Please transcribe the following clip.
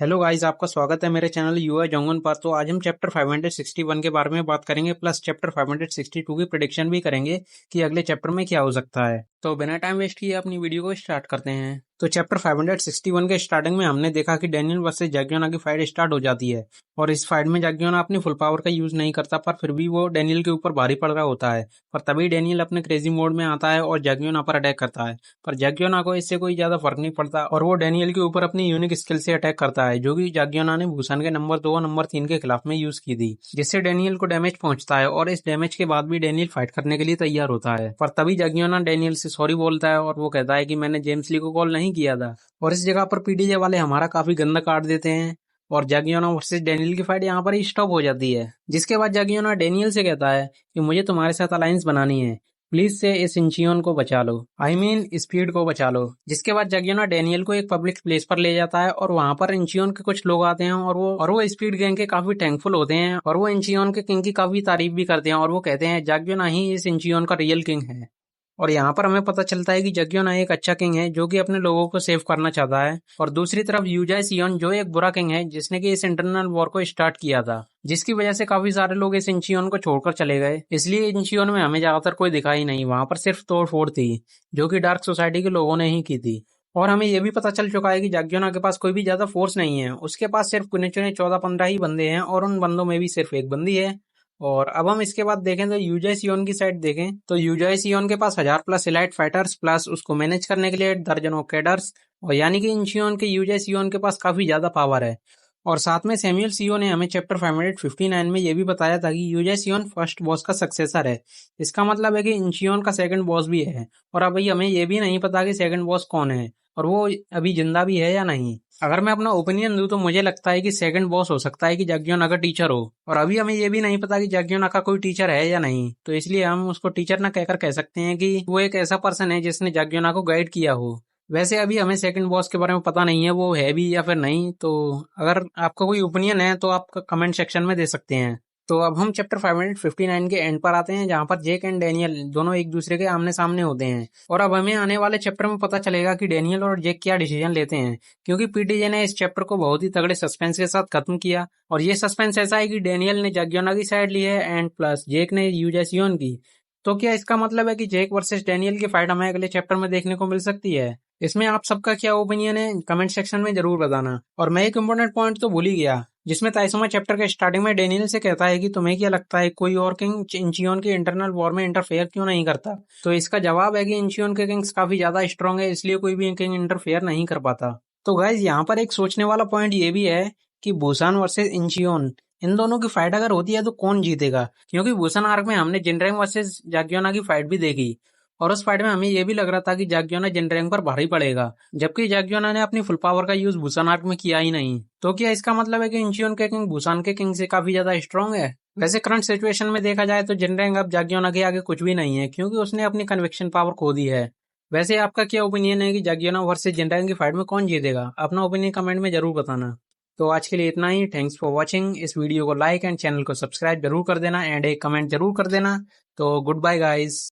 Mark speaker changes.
Speaker 1: Hello guys, आपका स्वागत है मेरे चैनल यूआई जोंगन पर। तो आज हम चैप्टर 561 के बारे में बात करेंगे, प्लस चैप्टर 562 की प्रेडिक्शन भी करेंगे कि अगले चैप्टर में क्या हो सकता है। तो बिना टाइम वेस्ट किए अपनी वीडियो को स्टार्ट करते हैं। तो चैप्टर 561 के स्टार्टिंग में हमने देखा कि डैनियल वर्सेस जाग्योना की फाइट स्टार्ट हो जाती है और इस फाइट में जाग्योना अपनी फुल पावर का यूज नहीं करता, पर फिर भी वो डैनियल के ऊपर भारी पड़ रहा होता है। पर तभी डैनियल अपने क्रेजी मोड में आता है और जाग्योना पर अटैक करता है। पर जाग्योना को इससे कोई ज्यादा फर्क नहीं पड़ता और वो डैनियल के ऊपर अपनी यूनिक स्किल से अटैक करता है, जो कि जाग्योना ने भूषण के नंबर 2 और नंबर 3 के खिलाफ में यूज की थी, जिससे डैनियल को डैमेज पहुंचता है। और इस डैमेज के बाद भी डैनियल फाइट करने के लिए तैयार होता है। पर तभी जाग्योना डैनियल से सॉरी बोलता है और वो कहता है कि मैंने जेम्स ली को कॉल नहीं किया था। और इस जगह पर पीडीजे वाले हमारा काफी गंदा काट देते हैं और जागियोना वर्सेस डैनियल की फाइट यहाँ पर ही स्टॉप हो जाती है। जिसके बाद जागियोना डैनियल से कहता है कि मुझे तुम्हारे साथ अलायंस बनानी है, प्लीज से इस इंचियोन को बचा लो, आई मीन स्पीड को बचा लो। जिसके बाद जागियोना डैनियल को एक पब्लिक प्लेस पर ले जाता है और वहां पर इंचियोन के कुछ लोग आते हैं और वो स्पीड गैंग के काफी थैंकफुल होते हैं और वो इंचियोन के किंग की काफी तारीफ भी करते हैं और वो कहते हैं जागियोना ही इस इंचियोन का रियल किंग है। और यहाँ पर हमें पता चलता है कि जग्योना एक अच्छा किंग है जो कि अपने लोगों को सेव करना चाहता है, और दूसरी तरफ यूजाई सियोन जो एक बुरा किंग है जिसने कि इस इंटरनल वॉर को स्टार्ट किया था, जिसकी वजह से काफी सारे लोग इस इंचियोन को छोड़कर चले गए। इसलिए इंचियोन में हमें ज्यादातर कोई दिखाई नहीं, वहां पर सिर्फ तोड़ फोड़ थी जो कि डार्क सोसाइटी के लोगों ने ही की थी। और हमें यह भी पता चल चुका है कि जाग्योना के पास कोई भी ज्यादा फोर्स नहीं है, उसके पास सिर्फ गिने चुने 14-15 ही बंदे हैं और उन बंदों में भी सिर्फ एक बंदी है। और अब हम इसके बाद देखें तो यूजाई सियोन की साइड देखें तो यूजाई सियोन के पास 1000 प्लस इलाइट फाइटर्स प्लस उसको मैनेज करने के लिए दर्जनों कैडर्स, और यानी कि इन सियोन के यूजाई सियोन के पास काफी ज्यादा पावर है। और साथ में सैमुअल सीओ ने हमें चैप्टर 559 में यह भी बताया था कि यूजाई सियोन फर्स्ट बॉस का सक्सेसर है। इसका मतलब है कि इंचियोन का सेकंड बॉस भी है। और अभी हमें यह भी नहीं पता कि सेकंड बॉस कौन है और वो अभी जिंदा भी है या नहीं। अगर मैं अपना ओपिनियन दूं तो मुझे लगता है कि सेकंड बॉस हो सकता है कि जाग्योना का टीचर हो, और अभी हमें ये भी नहीं पता कि जाग्योना का कोई टीचर है या नहीं, तो इसलिए हम उसको टीचर ना कहकर कह सकते हैं कि वो एक ऐसा पर्सन है जिसने जाग्योना को गाइड किया हो। वैसे अभी हमें सेकंड बॉस के बारे में पता नहीं है वो है भी या फिर नहीं, तो अगर आपका कोई ओपिनियन है तो आप कमेंट सेक्शन में दे सकते हैं। तो अब हम चैप्टर 559 के एंड पर आते हैं, जहां पर जेक एंड डैनियल दोनों एक दूसरे के आमने सामने होते हैं। और अब हमें आने वाले चैप्टर में पता चलेगा कि डैनियल और जेक क्या डिसीजन लेते हैं, क्योंकि पीटीजे ने इस चैप्टर को बहुत ही तगड़े सस्पेंस के साथ खत्म किया। और ये सस्पेंस ऐसा है कि डैनियल ने जाग्योना की साइड ली है एंड प्लस जेक ने यूजासियोन की। तो क्या इसका मतलब है कि जेक वर्सेस डैनियल की फाइट हमें अगले चैप्टर में देखने को मिल सकती है? इसमें आप सबका क्या ओपिनियन है कमेंट सेक्शन में जरूर बताना। और मैं एक इम्पोर्टेंट पॉइंट तो भूल ही गया, जिसमें ताइसुमा चैप्टर के स्टार्टिंग में डेनियल से कहता है कि तुम्हें क्या लगता है कोई और किंग इंचियोन के इंटरनल वॉर में इंटरफेयर क्यों नहीं करता। तो इसका जवाब है कि इंचियोन के किंग्स काफी ज्यादा स्ट्रांग है, इसलिए कोई भी किंग इंटरफेयर नहीं कर पाता। तो गाइज यहाँ पर एक सोचने वाला पॉइंट ये भी है कि बुसान वर्सेस इंचियोन, इन दोनों की फाइट अगर होती है तो कौन जीतेगा, क्योंकि बुसान आर्क में हमने जिनरेंग वर्सेस जाग्योना की फाइट भी देखी और उस फाइट में हमें यह भी लग रहा था कि जाग्योना जिनरेंग पर भारी पड़ेगा, जबकि जाग्योना ने अपनी फुल पावर का यूज बुसान आर्क में किया ही नहीं। तो क्या इसका मतलब है कि इंचियोन के किंग बुसान के किंग से काफी ज्यादा स्ट्रांग है? वैसे करंट सिचुएशन में देखा जाए तो जिनरेंग अब जाग्योना के आगे कुछ भी नहीं है, क्योंकि उसने अपनी कन्विक्शन पावर खो दी है। वैसे आपका क्या ओपिनियन है कि जाग्योना वर्सेस जिनरेंग की फाइट में कौन जीतेगा? अपना ओपिनियन कमेंट में जरूर बताना। तो आज के लिए इतना ही। Thanks for watching. इस वीडियो को लाइक एंड चैनल को सब्सक्राइब जरूर कर देना एंड एक कमेंट जरूर कर देना। तो गुड बाय गाइस।